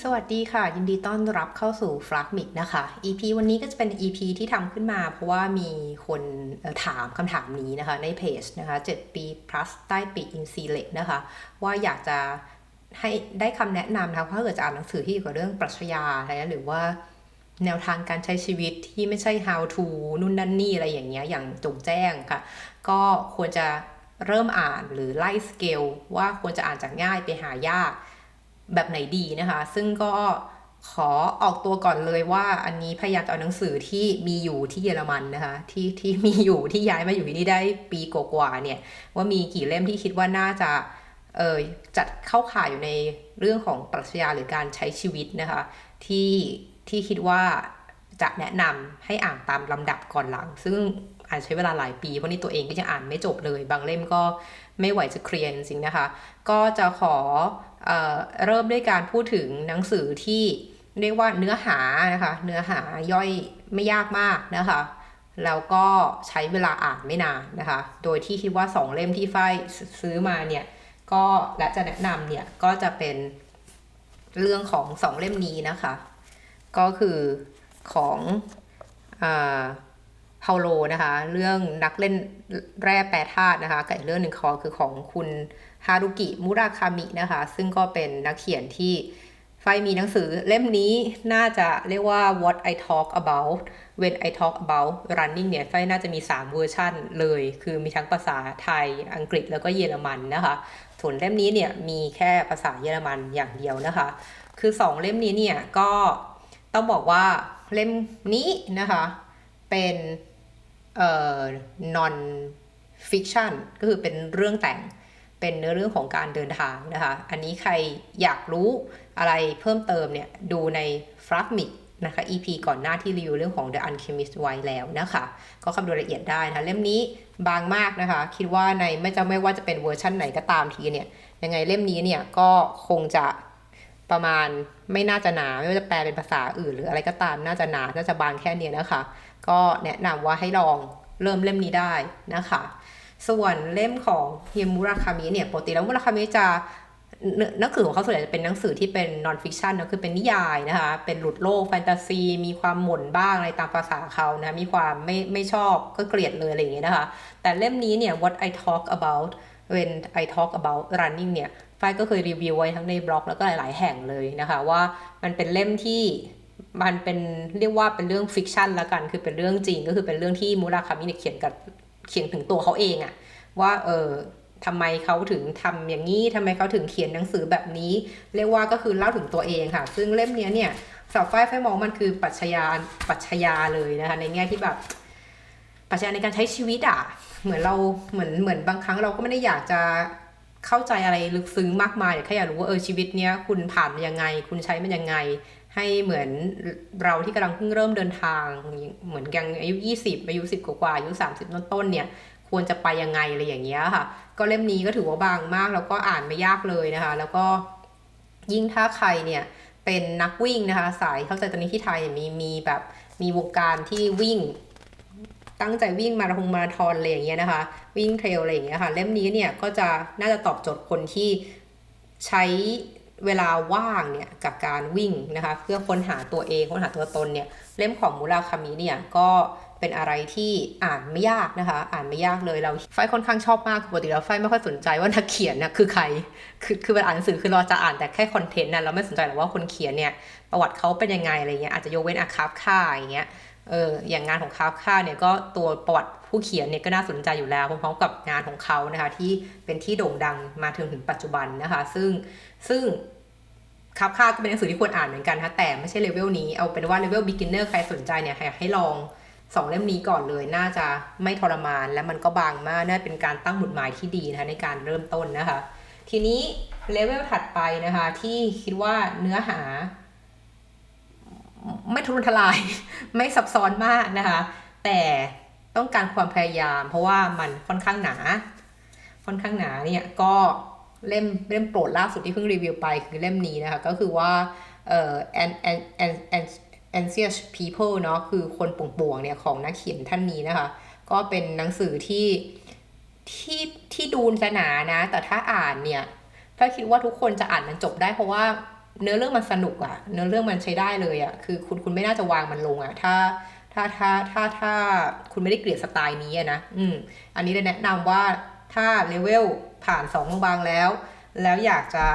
สวัสดีค่ะยินดีต้อนรับเข้าสู่ Fragmic นะคะ EP วันนี้ก็จะเป็น EP ที่ทำขึ้นมาเพราะว่ามีคนถามคำถามนี้นะคะในเพจนะคะ7 ปี plus ใต้ปีก in select นะคะว่าอยากจะให้ได้คำแนะนำนะคะถ้าเกิดจะอ่านหนังสือที่เกี่ยวกับเรื่องปรัชญาอะไรนะหรือว่าแนวทางการใช้ชีวิตที่ไม่ใช่ how to นู่นนั่นนี่อะไรอย่างเงี้ยอย่างจงแจ้งค่ะก็ควรจะเริ่มอ่านหรือไล่สเกลว่าควรจะอ่านจากง่ายไปหายากแบบไหนดีนะคะซึ่งก็ขอออกตัวก่อนเลยว่าอันนี้พยายามจะเอาหนังสือที่มีอยู่ที่เยอรมันนะคะที่มีอยู่ที่ย้ายมาอยู่ที่นี่ได้ปีกว่าๆเนี่ยว่ามีกี่เล่มที่คิดว่าน่าจะจัดเข้าข่ายอยู่ในเรื่องของปรัชญาหรือการใช้ชีวิตนะคะที่คิดว่าจะแนะนำให้อ่านตามลำดับก่อนหลังซึ่งอาจใช้เวลาหลายปีเพราะนี่ตัวเองก็ยังอ่านไม่จบเลยบางเล่มก็ไม่ไหวจะเคลียร์จริงๆนะคะก็จะขอเริ่มด้วยการพูดถึงหนังสือที่เรียกว่าเนื้อหานะคะเนื้อหาย่อยไม่ยากมากนะคะแล้วก็ใช้เวลาอ่านไม่นานนะคะโดยที่คิดว่า2เล่มที่ฝ้ายซื้อมาเนี่ยก็และจะแนะนำเนี่ยก็จะเป็นเรื่องของ2เล่มนี้นะคะก็คือของเปาโลนะคะเรื่องนักเล่นแร่แปรธาตุนะคะกับอีกเรื่องหนึ่งคือของคุณฮารุกิมุราคามินะคะซึ่งก็เป็นนักเขียนที่ไฟมีหนังสือเล่มนี้น่าจะเรียกว่า What I Talk About When I Talk About Running เนี่ยไฟน่าจะมี3เวอร์ชันเลยคือมีทั้งภาษาไทยอังกฤษแล้วก็เยอรมันนะคะส่วนเล่มนี้เนี่ยมีแค่ภาษาเยอรมันอย่างเดียวนะคะคือ2เล่มนี้เนี่ยก็ต้องบอกว่าเล่มนี้นะคะเป็นnon fiction ก็คือเป็นเรื่องแต่งเป็นเนื้อเรื่องของการเดินทางนะคะอันนี้ใครอยากรู้อะไรเพิ่มเติมเนี่ยดูใน Fragmic นะคะ EP ก่อนหน้าที่รีวิวเรื่องของ The Alchemist ไว้แล้วนะคะก็เข้าไปดูรายละเอียดได้นะคะเล่มนี้บางมากนะคะคิดว่าในไม่ว่าจะเป็นเวอร์ชั่นไหนก็ตามทีเนี่ยยังไงเล่มนี้เนี่ยก็คงจะประมาณไม่น่าจะหนาไม่ว่าจะแปลเป็นภาษาอื่นหรืออะไรก็ตามน่าจะหนาน่าจะบางแค่นี้นะคะก็แนะนำว่าให้ลองเริ่มเล่มนี้ได้นะคะส่วนเล่มของฮิมุราคามิเนี่ยปกติแล้วมุราคามิจะหนังสือของเขาส่วนใหญ่จะเป็นหนังสือที่เป็น non fiction นะคือเป็นนิยายนะคะเป็นหลุดโลกแฟนตาซีมีความหม่นบ้างอะไรตามภาษาเขานะมีความไม่ชอบก็เกลียดเลยอะไรอย่างเงี้ยนะคะแต่เล่มนี้เนี่ย What I Talk About When I Talk About Running เนี่ยฝ้ายก็เคยรีวิวไว้ทั้งในบล็อกแล้วก็หลายๆแห่งเลยนะคะว่ามันเป็นเล่มที่มันเป็นเรียกว่าเป็นเรื่องฟิกชันแล้วกันคือเป็นเรื่องจริงก็คือเป็นเรื่องที่มุราคามิเนี่ยเขียนถึงตัวเขาเองอะว่าทำไมเขาถึงทำอย่างนี้ทำไมเขาถึงเขียนหนังสือแบบนี้เรียกว่าก็คือเล่าถึงตัวเองค่ะซึ่งเล่มนี้เนี่ยสำหรับฝ้ายมองมันคือปรัชญาเลยนะคะในแง่ที่แบบปรัชญาในการใช้ชีวิตอะเหมือนเราเหมือนบางครั้งเราก็ไม่ได้อยากจะเข้าใจอะไรลึกซึ้งมากมายแต่แค่อยากรู้ว่าชีวิตเนี้ยคุณผ่านมันยังไงคุณใช้มันยังไงให้เหมือนเราที่กำลังเพิ่งเริ่มเดินทางเหมือนยังอายุ20อายุ10กว่าอายุ30ต้นๆเนี่ยควรจะไปยังไงอะไรอย่างเงี้ยค่ะก็เล่มนี้ก็ถือว่าบางมากแล้วก็อ่านไม่ยากเลยนะคะแล้วก็ยิ่งถ้าใครเนี่ยเป็นนักวิ่งนะคะสายเข้าใจตอนนี้ที่ไทยมีแบบมีวงการที่วิ่งตั้งใจวิ่งมาราธอนอะไรอย่างเงี้ยนะคะวิ่งเทรลอะไรอย่างเงี้ยค่ะเล่มนี้เนี่ยก็จะน่าจะตอบโจทย์คนที่ใช้เวลาว่างเนี่ยกับการวิ่งนะคะเพื่อค้นหาตัวเองค้นหาตัวตนเนี่ยเล่มของมุราคามิเนี่ยก็เป็นอะไรที่อ่านไม่ยากนะคะอ่านไม่ยากเลยเราไฟค่อนข้างชอบมากปกติแล้วไฟไม่ค่อยสนใจว่านักเขียนนะคือใครคือเวลาอ่านหนังสือคือเราจะอ่านแต่แค่คอนเทนต์นะเราไม่สนใจหรอกว่าคนเขียนเนี่ยประวัติเขาเป็นยังไงอะไรเงี้ยอาจจะยกเว้นอาคาฟค่าอย่างเงี้ยอย่างงานของคาฟค่าเนี่ยก็ตัวประวัติผู้เขียนเนี่ยก็น่าสนใจอยู่แล้วพร้อมๆกับงานของเขานะคะที่เป็นที่โด่งดังมาถึงปัจจุบันนะคะซึ่งคาฟค่าก็เป็นหนังสือที่ควรอ่านเหมือนกันนะแต่ไม่ใช่เลเวลนี้เอาเป็นว่าเลเวล beginner ใครสนใจเนี่ยให้ลอง2เล่มนี้ก่อนเลยน่าจะไม่ทรมานและมันก็บางมากน่าเป็นการตั้งหมุดหมายที่ดีนะคะในการเริ่มต้นนะคะทีนี้เลเวลถัดไปนะคะที่คิดว่าเนื้อหาไม่ทุรนทลายไม่ซับซ้อนมากนะคะแต่ต้องการความพยายามเพราะว่ามันค่อนข้างหนาเนี่ยก็เล่มโปรดล่าสุดที่เพิ่งรีวิวไปคือเล่มนี้นะคะก็คือว่าanxious people เนาะคือคนป่วงๆเนี่ยของนักเขียนท่านนี้นะคะก็เป็นหนังสือที่ดูจะหนานะแต่ถ้าอ่านเนี่ยถ้าคิดว่าทุกคนจะอ่านมันจบได้เพราะว่า เนื้อเรื่องมันสนุกอะเนื้อเรื่องมันใช้ได้เลยอะคือคุณไม่น่าจะวางมันลงอะถ้าคุณไม่ได้เกลียดสไตล์นี้อะนะอันนี้เลยแนะนำว่าถ้าเลเวลผ่าน2บางๆแล้วอยากจะ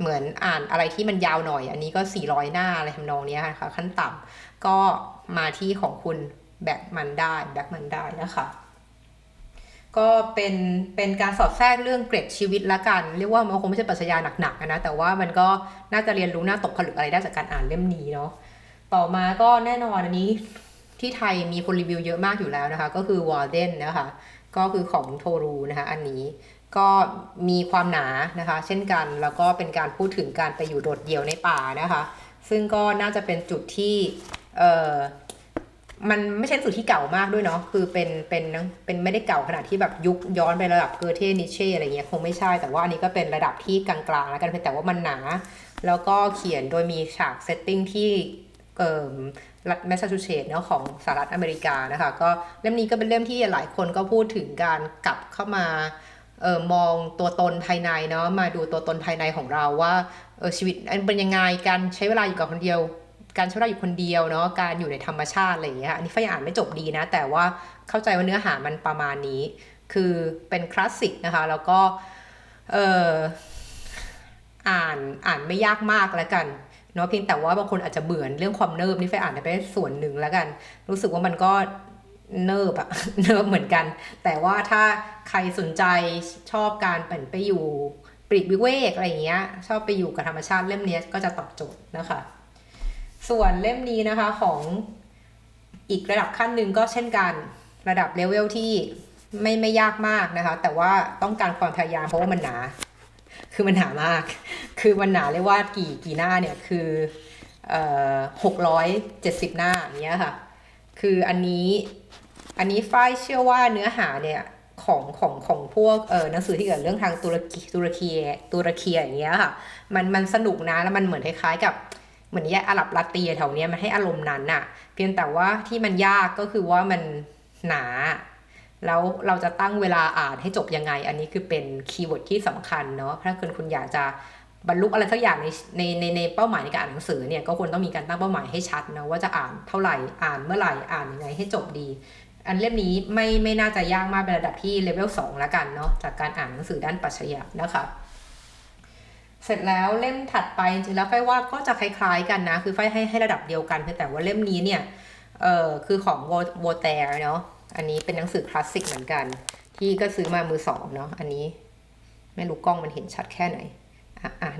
เหมือนอ่านอะไรที่มันยาวหน่อยอันนี้ก็400หน้าอะไรทำนองนี้ค่ะขั้นต่ำก็มาที่ของคุณแบ็คมันได้นะคะก็เป็นการสอดแทรกเรื่องเกร็ดชีวิตละกันเรียกว่ามันคงไม่ใช่ปรัชญาหนักๆนะแต่ว่ามันก็น่าจะเรียนรู้น่าตกผลึกอะไรได้จากการอ่านเล่มนี้เนาะต่อมาก็แน่นอนอันนี้ที่ไทยมีคนรีวิวเยอะมากอยู่แล้วนะคะก็คือวอร์เดนนะคะก็คือของโทรูนะคะอันนี้ก็มีความหนานะคะเช่นกันแล้วก็เป็นการพูดถึงการไปอยู่โดดเดี่ยวในป่านะคะซึ่งก็น่าจะเป็นจุดที่มันไม่ใช่สูตรที่เก่ามากด้วยเนาะคือเป็นไม่ได้เก่าขนาดที่แบบยุคย้อนไประดับเกอเทนิเช่อะไรเงี้ยคงไม่ใช่แต่ว่าอันนี้ก็เป็นระดับที่กลางๆแล้วกันเพียงแต่ว่ามันหนาแล้วก็เขียนโดยมีฉากเซตติ้งที่รัฐแมสซาชูเซตส์เนาะของสหรัฐอเมริกานะคะก็เล่มนี้ก็เป็นเล่มที่หลายคนก็พูดถึงการกลับเข้ามามองตัวตนภายในเนาะมาดูตัวตนภายในของเราว่าชีวิตเป็นยังไงการใช้เวลาอยู่กับคนเดียวการใช้เวลาอยู่คนเดียวเนาะการอยู่ในธรรมชาติอะไรอย่างเงี้ยอันนี้ฝ้ายอ่านไม่จบดีนะแต่ว่าเข้าใจว่าเนื้อหามันประมาณนี้คือเป็นคลาสสิกนะคะแล้วก็เอออ่านไม่ยากมากแล้วกันเนาะเพียงแต่ว่าบางคนอาจจะเบื่อเรื่องความเนิบนี่ฝ้ายอ่านได้ไปส่วนหนึ่งแล้วกันรู้สึกว่ามันก็เนิบอะ เนิบเหมือนกันแต่ว่าถ้าใครสนใจชอบการไปอยู่ปลีกวิเวกอะไรอย่างเงี้ยชอบไปอยู่กับธรรมชาติเล่มนี้ก็จะตอบโจทย์นะคะส่วนเล่มนี้นะคะของอีกระดับขั้นหนึ่งก็เช่นกันระดับเลเวลที่ไม่ยากมากนะคะแต่ว่าต้องการความพยายามเพราะว่ามันหนาคือมันหนามากคือมันหนาเรียกว่ากี่หน้าเนี่ยคือ670หน้าอย่างเงี้ยค่ะคืออันนี้ฝ้ายเชื่อว่าเนื้อหาเนี่ยของพวกหนังสือที่เกี่ยวกับเรื่องทางตุรกีอย่างเงี้ยค่ะมันสนุกนะแล้วมันเหมือนคล้ายๆกับเหมือนแยกอาหรับลาตีแถวเนี้ยมันให้อารมณ์นั้นน่ะเพียงแต่ว่าที่มันยากก็คือว่ามันหนาแล้วเราจะตั้งเวลาอ่านให้จบยังไงอันนี้คือเป็นคีย์เวิร์ดที่สำคัญเนาะถ้าเกิดคุณอยากจะบรรลุอะไรสักอย่างในเป้าหมายในการอ่านหนังสือเนี่ยก็ควรต้องมีการตั้งเป้าหมายให้ชัดนะว่าจะอ่านเท่าไหร่อ่านเมื่อไหร่อ่านยังไงให้จบดีอันเล่มนี้ไม่น่าจะยากมากเป็นระดับที่เลเวล2แล้วกันเนาะจากการอ่านหนังสือด้านปรัชญานะคะเสร็จแล้วเล่มถัดไปจริงๆแล้วฝ้ายว่าก็จะคล้ายๆกันนะคือฝ้ายให้ระดับเดียวกันแต่ว่าเล่มนี้เนี่ยคือของโวแตร์เนาะอันนี้เป็นหนังสือคลาสสิกเหมือนกันที่ก็ซื้อมามือสองเนาะอันนี้ไม่รู้กล้องมันเห็นชัดแค่ไหน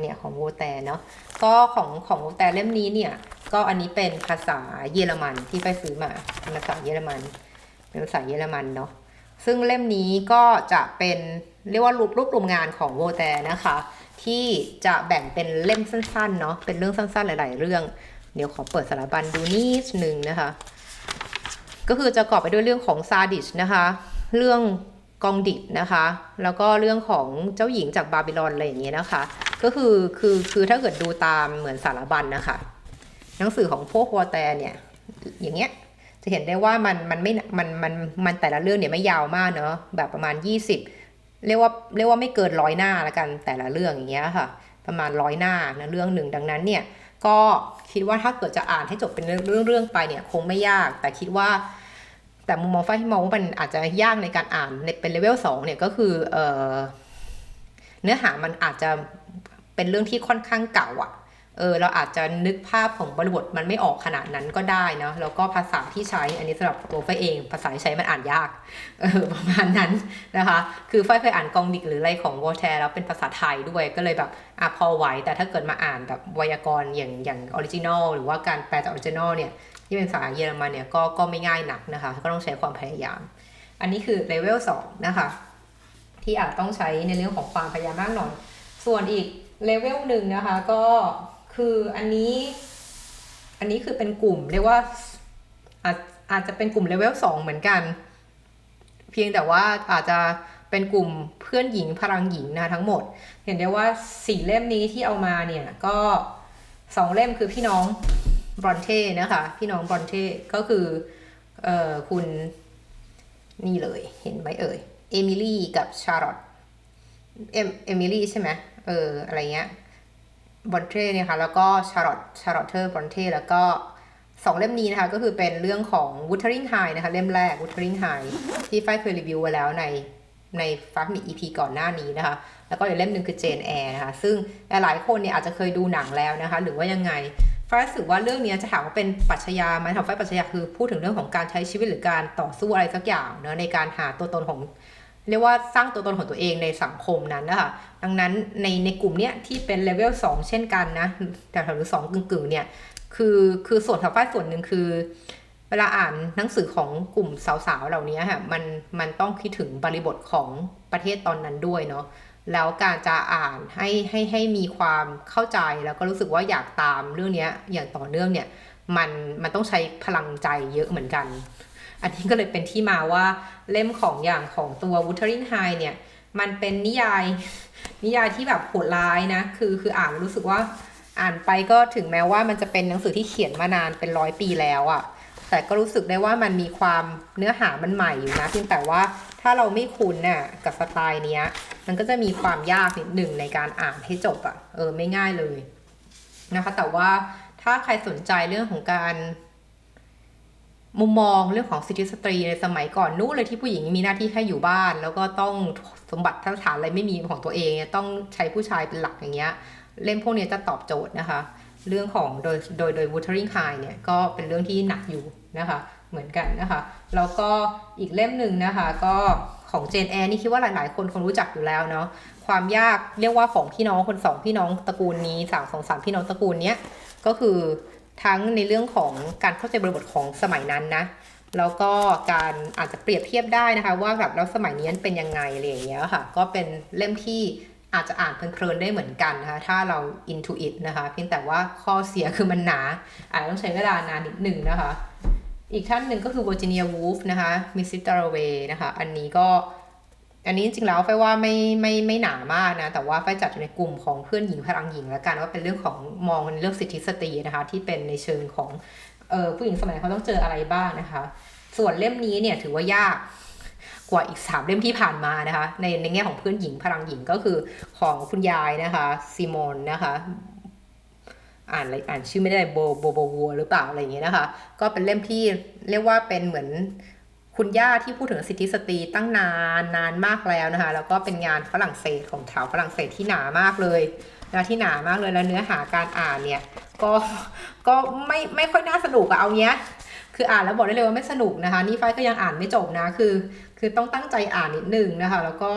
เนี่ยของโวแตร์เนาะก็ของโวแตร์เล่มนี้เนี่ยก็อันนี้เป็นภาษาเยอรมันที่ฝ้ายซื้อมาเป็นภาษาเยอรมันเป็นภาษาเยอรมันเนาะซึ่งเล่มนี้ก็จะเป็นเรียกว่ารวบรวมงานของโวแตร์นะคะที่จะแบ่งเป็นเล่มสั้นๆเนาะเป็นเรื่องสั้นๆหลายๆเรื่องเดี๋ยวขอเปิดสารบัญดูนิดนึงนะคะก็คือจะกอบไปด้วยเรื่องของซาดิสนะคะเรื่องกองดิบนะคะแล้วก็เรื่องของเจ้าหญิงจากบาบิลอนอะไรอย่างเงี้ยนะคะก็คือถ้าเกิดดูตามเหมือนสารบัญนะคะหนังสือของพวกวอแตร์เนี่ยอย่างเงี้ยจะเห็นได้ว่ามันไม่มันแต่ละเรื่องเนี่ยไม่ยาวมากเนาะแบบประมาณ20เรียกว่าไม่เกิน100หน้าละกันแต่ละเรื่องอย่างเงี้ยค่ะประมาณ100หน้านะเรื่องหนึ่งดังนั้นเนี่ยก็คิดว่าถ้าเกิดจะอ่านให้จบเป็นเรื่องไปเนี่ยคงไม่ยากแต่คิดว่าแต่มุมมองฝ้ายที่มองว่ามันอาจจะยากในการอ่านเป็นเลเวล2เนี่ยก็คือเนื้อหามันอาจจะเป็นเรื่องที่ค่อนข้างเก่าอ่ะเราอาจจะนึกภาพของบริบทมันไม่ออกขนาดนั้นก็ได้นะแล้วก็ภาษาที่ใช้อันนี้สำหรับตัวฝ้ายเองภาษาที่ใช้มันอ่านยากประมาณนั้นนะคะคือฝ้ายเคยอ่านกองดิกหรืออะไรของวอลแทร์แล้วเป็นภาษาไทยด้วยก็เลยแบบพอไหวแต่ถ้าเกิดมาอ่านแบบไวยากรณ์อย่างออริจินอลหรือว่าการแปลจากออริจินอลเนี่ยที่เป็นภาษาเยอรมันเนี่ยก็ไม่ง่ายหนักนะคะก็ต้องใช้ความพยายามอันนี้คือเลเวล2นะคะที่อาจต้องใช้ในเรื่องของความพยายามมากหน่อยส่วนอีกเลเวลหนึ่งนะคะก็คืออันนี้คือเป็นกลุ่มเรียกว่าอาจจะเป็นกลุ่มเลเวล2เหมือนกันเพียงแต่ว่าอาจจะเป็นกลุ่มเพื่อนหญิงพลังหญิงนะคะทั้งหมดเห็นได้ว่า4เล่มนี้ที่เอามาเนี่ยก็2เล่มคือพี่น้องบรอนเท่นะคะพี่น้องบรอนเท่ก็คือคุณนี่เลยเห็นไหมเอ่ยเอมิลี่กับชาร์ลอตเอมิลี่ใช่ไหมอะไรเงี้ย บอนเท่เนี่ยค่ะแล้วก็ชาร์ลอตเทอร์บอนเท่แล้วก็2 เล่มนี้นะคะก็คือเป็นเรื่องของ Wuthering Heights นะคะเล่มแรก Wuthering Heights ที่ฝ้ายเคยรีวิวไว้แล้วในฟักมี EP ก่อนหน้านี้นะคะแล้วก็อีกเล่มหนึ่งคือ Jane Eyre นะคะซึ่งหลายคนเนี่ยอาจจะเคยดูหนังแล้วนะคะหรือว่ายังไงฝ้ายรู้สึกว่าเรื่องนี้จะถามว่าเป็นปรัชญาไหมถามฝ้ายปรัชญาคือพูดถึงเรื่องของการใช้ชีวิตหรือการต่อสู้อะไรสักอย่างเนอะในการหาตัวตนของเรียกว่าสร้างตัวตนของตัวเองในสังคมนั้นนะคะดังนั้นในกลุ่มเนี้ยที่เป็นเลเวล2เช่นกันนะแต่ถามหรือ2กึ่งๆเนี่ยคือส่วนของฝ้ายส่วนหนึ่งคือเวลาอ่านหนังสือของกลุ่มสาวๆเหล่านี้ค่ะมันต้องคิดถึงบริบทของประเทศตอนนั้นด้วยเนาะแล้วการจะอ่านให้มีความเข้าใจแล้วก็รู้สึกว่าอยากตามเรื่องนี้อย่างต่อเนื่องเนี่ยมันต้องใช้พลังใจเยอะเหมือนกันอันนี้ก็เลยเป็นที่มาว่าเล่มของอย่างของตัว Wuthering Heights เนี่ยมันเป็นนิยายที่แบบโหดร้ายนะคืออ่านรู้สึกว่าอ่านไปก็ถึงแม้ว่ามันจะเป็นหนังสือที่เขียนมานานเป็น100 ปีแล้วอะแต่ก็รู้สึกได้ว่ามันมีความเนื้อหามันใหม่อยู่นะเพียงแต่ว่าถ้าเราไม่คุ้นน่ะกับสไตล์เนี้ยมันก็จะมีความยากนิดหนึ่งในการอ่านให้จบอะไม่ง่ายเลยนะคะแต่ว่าถ้าใครสนใจเรื่องของการมุมมองเรื่องของสิทธิสตรีในสมัยก่อนนู้นเลยที่ผู้หญิงมีหน้าที่แค่อยู่บ้านแล้วก็ต้องสมบัติฐานอะไรไม่มีของตัวเองต้องใช้ผู้ชายเป็นหลักอย่างเงี้ยเล่มพวกนี้จะตอบโจทย์นะคะเรื่องของโดย Wuthering Heights เนี่ยก็เป็นเรื่องที่หนักอยู่นะคะเหมือนกันนะคะแล้วก็อีกเล่มหนึ่งนะคะก็ของเจนแอร์นี่คิดว่าหลายๆคนคงรู้จักอยู่แล้วเนาะความยากเรียกว่าของพี่น้องคน2พี่น้องตระกูลนี้3พี่น้องตระกูลเนี้ยก็คือทั้งในเรื่องของการเข้าใจบริบทของสมัยนั้นนะแล้วก็การอาจจะเปรียบเทียบได้นะคะว่าแบบแล้วสมัยนี้เป็นยังไงอะไรอย่างเงี้ยค่ะก็เป็นเล่มที่อาจจะอ่านเพลินๆได้เหมือนกันนะคะถ้าเรา into it นะคะเพียงแต่ว่าข้อเสียคือมันหนาอาจต้องใช้เวลานานนิดหนึ่งนะคะอีกท่านหนึ่งก็คือ Virginia Woolf นะคะ Mrs. Dalloway นะคะอันนี้จริงๆแล้วไฟว่าไม่หนามากนะแต่ว่าไฟจัดอยู่ในกลุ่มของเพื่อนหญิงพลังหญิงแล้วกันว่าเป็นเรื่องของมองเรื่องสิทธิสตรีนะคะที่เป็นในเชิงของผู้หญิงสมัยเขาต้องเจออะไรบ้างนะคะส่วนเล่มนี้เนี่ยถือว่ายากกว่าอีก3 เล่มที่ผ่านมานะคะในแง่ของเพื่อนหญิงพลังหญิงก็คือของคุณยายนะคะซิโมนนะคะอ่านชื่อไม่ได้โบวัวหรือเปล่าอะไรอย่างเงี้ยนะคะก็เป็นเล่มที่เรียกว่าเป็นเหมือนคุณย่าที่พูดถึงสิทธิสตรีตั้งนานมากแล้วนะคะแล้วก็เป็นงานฝรั่งเศสของชาวฝรั่งเศสที่หนามากเลยนะที่หนามากเลยแล้วเนื้อหาการอ่านเนี่ยก็ไม่ค่อยน่าสนุกอะเอาเนี้ยคืออ่านแล้วบอกได้เลยว่าไม่สนุกนะคะนี่ฝ้ายก็ยังอ่านไม่จบนะคือต้องตั้งใจอ่านนิดนึงนะคะแล้วก็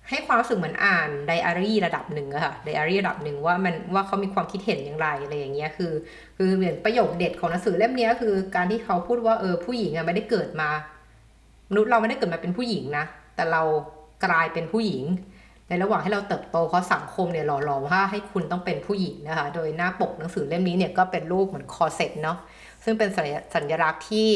ให้ความรู้สึกเหมือนอ่านไดอารี่ระดับหนึ่งอะค่ะไดอารี่ระดับหนึ่งว่าเขามีความคิดเห็นอย่างไรอะไรอย่างเงี้ยคือเหมือนประโยคเด็ดของหนังสือเล่มนี้คือการที่เขาพูดว่าผู้หญิงอะไม่ได้เกิดมามนุษย์เราไม่ได้เกิดมาเป็นผู้หญิงนะแต่เรากลายเป็นผู้หญิงในระหว่างที่เราเติบโตเพราะสังคมเนี่ยหล่อหลอมว่าให้คุณต้องเป็นผู้หญิงนะคะโดยหน้าปกหนังสือเล่มนี้เนี่ยก็เป็นรูปเหมือนคอร์เซ็ตเนาะซึ่งเป็นสัญลักษณ์ที่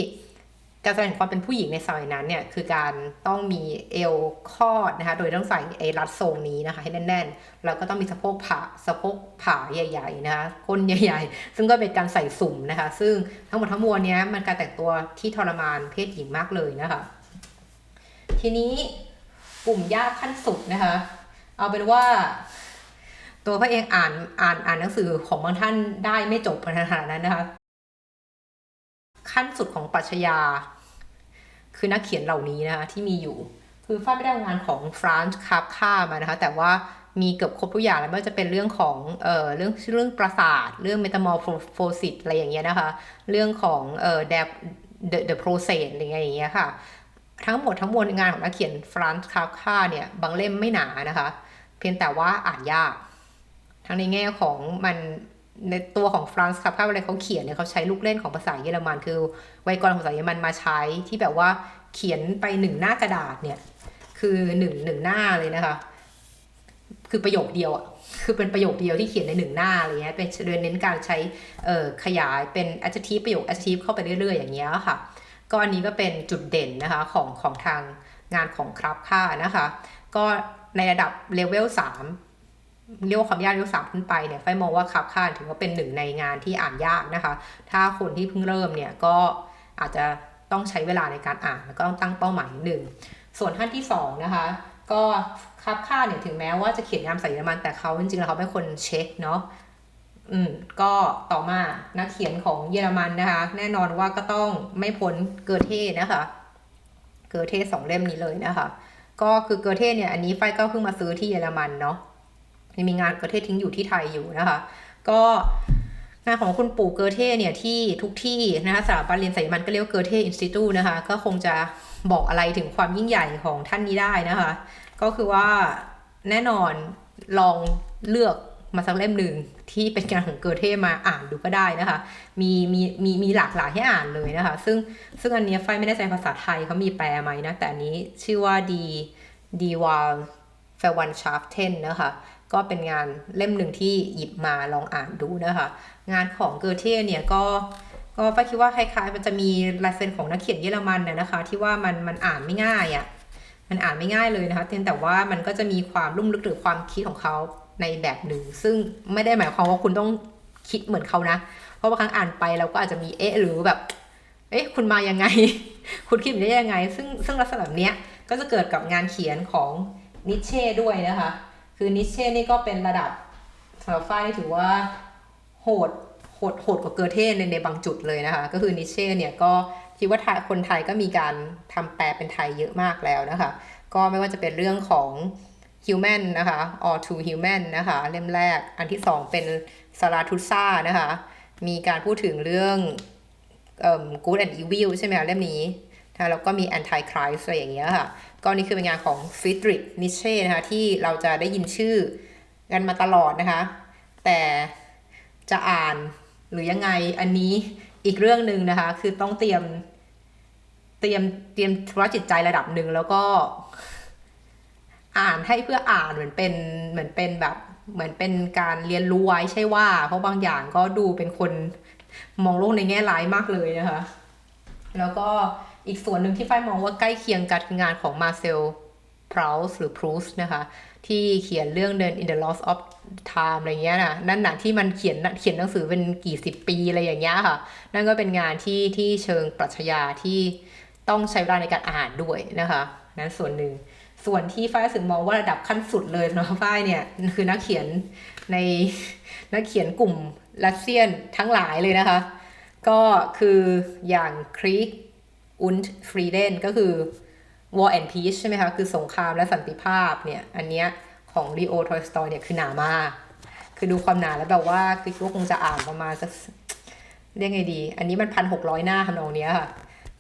การแสดงความเป็นผู้หญิงในสมัยนั้นเนี่ยคือการต้องมีเอวคอดนะคะโดยต้องใส่ไอ้รัดทรงนี้นะคะให้แน่นๆแล้วก็ต้องมีสะโพกผาใหญ่ๆนะคะก้นใหญ่ๆซึ่งก็เป็นการใส่สุ่มนะคะซึ่งทั้งหมดทั้งมวลเนี้ยมันการแต่งตัวที่ทรมานเพศหญิงมากเลยนะคะทีนี้กลุ่มยากขั้นสุดนะคะเอาเป็นว่าตัวพ่อเองอ่านหนังสือของบางท่านได้ไม่จบขนาดนั้นนะคะขั้นสุดของปรัชญาคือนักเขียนเหล่านี้นะคะที่มีอยู่คือฝ้ายไม่ได้งานของฟรานซ์คาฟคามานะคะแต่ว่ามีเกือบครบทุกอย่างแล้วไม่ว่าจะเป็นเรื่องของเรื่องปราสาทเรื่องเมตา โฟซิสอะไรอย่างเงี้ยนะคะเรื่องของthe process อะไรอย่างเงี้ยค่ะทั้งหมดทั้งมวลงานของนักเขียนฟรานซ์คาฟคาเนี่ยบางเล่มไม่หนานะคะเพียงแต่ว่าอ่านยากทั้งในแง่ของมันในตัวของฟรานซ์คาฟคาเวลาเขาเขียนเนี่ยเขาใช้ลูกเล่นของภาษาเยอรมันคือไวยากรณ์ของภาษาเยอรมันมาใช้ที่แบบว่าเขียนไป1 หน้ากระดาษเนี่ยคือหนึ่งหน้าเลยนะคะคือประโยคเดียวอ่ะคือเป็นประโยคเดียวที่เขียนใน1 หน้าอะไรเงี้ยเป็นโดยเน้นการใช้ขยายเป็น adjective ประโยค adjective เข้าไปเรื่อยๆอย่างเงี้ยค่ะก็อันนี้ก็เป็นจุดเด่นนะคะของทางงานของคราฟค่านะคะก็ในระดับเลเวล3เรียกว่าความยากเลเวล3ขึ้นไปเนี่ยไฟมองว่าคราฟค่าถือว่าเป็น1 ในงานที่อ่านยากนะคะถ้าคนที่เพิ่งเริ่มเนี่ยก็อาจจะต้องใช้เวลาในการอ่านแล้วก็ต้องตั้งเป้าหมายหนึ่งส่วนท่านที่2นะคะ ก็คาบค่าเนี่ยถึงแม้ว่าจะเขียนงานภาษาเยอรมันแต่เขาจริงๆแล้วเขาเป็นคนเช็กเนาะก็ต่อมานักเขียนของเยอรมันนะคะแน่นอนว่าก็ต้องไม่พ้นเกอเท่นะคะเกอเท่2 เล่มนี้เลยนะคะก็คือเกอเท่เนี่ยอันนี้ไฟก็เพิ่งมาซื้อที่เยอรมันเนาะมีงานเกอเท่ทิ้งอยู่ที่ไทยอยู่นะคะก็งานของคุณปู่เกอเท่เนี่ยที่ทุกที่นะคะสถาบันเรียนภาษาเยอรมันก็เรียกว่าเกอเท่อินสติทูตนะคะก็คงจะบอกอะไรถึงความยิ่งใหญ่ของท่านนี้ได้นะคะก็คือว่าแน่นอนลองเลือกมาสักเล่มหนึ่งที่เป็นงานของเกอเท่มาอ่านดูก็ได้นะคะมีหลากหลายให้อ่านเลยนะคะซึ่งอันนี้ไฟไม่ได้ใช้ภาษาไทยเขามีแปลไหมนะแต่อันนี้ชื่อว่าดีวาลเฟวันชาร์ฟเทนนะคะก็เป็นงานเล่มหนึ่งที่หยิบมาลองอ่านดูนะคะงานของเกอเท่เนี่ยก็ไฟคิดว่าคล้ายๆมันจะมีลายเซ็นของนักเขียนเยอรมันนะคะที่ว่ามันอ่านไม่ง่ายอ่ะมันอ่านไม่ง่ายเลยนะคะแต่ว่ามันก็จะมีความลุ่มลึกหรือความคิดของเขาในแบบหนึ่งซึ่งไม่ได้หมายความว่าคุณต้องคิดเหมือนเขานะเพราะบางครั้งอ่านไปเราก็อาจจะมีหรือแบบคุณมายังไง คุณคิดได้ยังไงซึ่งลักษณะแบบนี้ก็จะเกิดกับงานเขียนของนิเช่ด้วยนะคะคือนิเช่นี่ก็เป็นระดับสำหรับฝ้ายถือว่าโหดกว่าเกอเท่ในบางจุดเลยนะคะก็คือนิเช่เนี่ยก็คิดว่าคนไทยก็มีการทำแปลเป็นไทยเยอะมากแล้วนะคะก็ไม่ว่าจะเป็นเรื่องของ Human นะคะ All Too Human นะคะเล่มแรกอันที่2เป็นซาราทุซ่านะคะมีการพูดถึงเรื่องGood and Evil ใช่ไหมคะเล่มนี้นะแล้วก็มี Antichrist อะไรอย่างเงี้ยค่ะก็นี่คือเป็นงานของฟริดริชนิเช่นะคะที่เราจะได้ยินชื่อกันมาตลอดนะคะแต่จะอ่านหรือยังไงอันนี้อีกเรื่องหนึ่งนะคะคือต้องเตรียมธุระจิตใจระดับหนึ่งแล้วก็อ่านให้เพื่ออ่านเหมือนเป็นแบบเหมือนเป็นการเรียนรู้ไว้ใช่ว่าเพราะบางอย่างก็ดูเป็นคนมองโลกในแง่ร้ายมากเลยนะคะแล้วก็อีกส่วนหนึ่งที่ฝ้ายมองว่าใกล้เคียงกับงานของมาเซลพราวส์หรือพรูสนะคะที่เขียนเรื่อง In the Loss of Time อะไรเงี้ยนะนั่นน่ะที่มันเขียนหนังสือเป็นกี่สิบปีอะไรอย่างเงี้ยค่ะนั่นก็เป็นงานที่เชิงปรัชญาที่ต้องใช้เวลาในการอ่านด้วยนะคะนั้นส่วนหนึ่งส่วนที่ฝ้ายสึกมองว่าระดับขั้นสุดเลยนะฝ้ายเนี่ยคือนักเขียนกลุ่มรัสเซียนทั้งหลายเลยนะคะก็คืออย่างครีกอุนฟรีเดนก็คือ War and Peace ใช่ไหมคะคือสงครามและสันติภาพเนี่ยอันเนี้ยของลีโอทอลสตอยเนี่ยคือหนามากคือดูความหนาแล้วแบบว่าคือก็คงจะอ่านประมาณสักเรียกไงดีอันนี้มัน1,600 หน้าทำนองเนี้ยค่ะ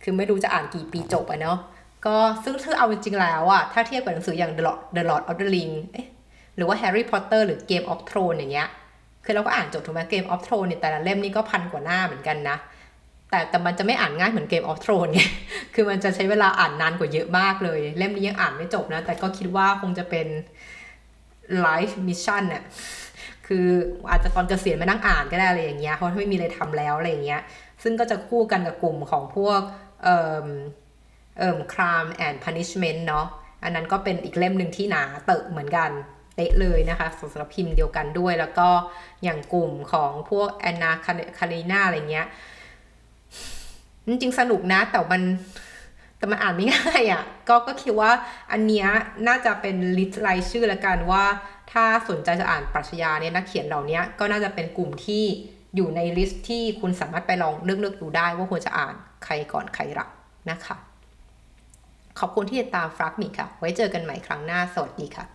คือไม่รู้จะอ่านกี่ปีจบอะเนาะก็ซึ่งเอาจริงๆแล้วอะถ้าเทียบกับหนังสืออย่าง The Lord of the Ring หรือว่า Harry Potter หรือ Game of Thrones อย่างเงี้ยคือเราก็อ่านจบถูกไหม Game of Thrones เนี่ยแต่ละเล่มนี่ก็1,000 กว่าหน้าเหมือนกันนะแต่มันจะไม่อ่านง่ายเหมือน Game of Thrones ไงคือมันจะใช้เวลาอ่านนานกว่าเยอะมากเลยเล่มนี้ยังอ่านไม่จบนะแต่ก็คิดว่าคงจะเป็น life mission น่ะคืออาจจะตอนเกษียณมานั่งอ่านก็ได้อะไรอย่างเงี้ยเพราะไม่มีอะไรทำแล้วอะไรอย่างเงี้ยซึ่งก็จะคู่กันกับกลุ่มของพวกcrime and punishment เนาะอันนั้นก็เป็นอีกเล่มหนึ่งที่หนาเติบเหมือนกันเป๊ะเลยนะคะสำหรับพิมพ์เดียวกันด้วยแล้วก็อย่างกลุ่มของพวกแอนนาคาริน่าอะไรเงี้ยจริงๆสนุกนะแต่มันอ่านไม่ง่ายอ่ะก็คิดว่าอันเนี้ยน่าจะเป็นลิสต์รายชื่อละกันว่าถ้าสนใจจะอ่านปรัชญาเนี่ยนักเขียนเหล่านี้ก็น่าจะเป็นกลุ่มที่อยู่ในลิสต์ที่คุณสามารถไปลองเลือกดูได้ว่าควรจะอ่านใครก่อนใครหลังนะคะขอบคุณที่ติดตามฟรักมิค่ะไว้เจอกันใหม่ครั้งหน้าสวัสดีค่ะ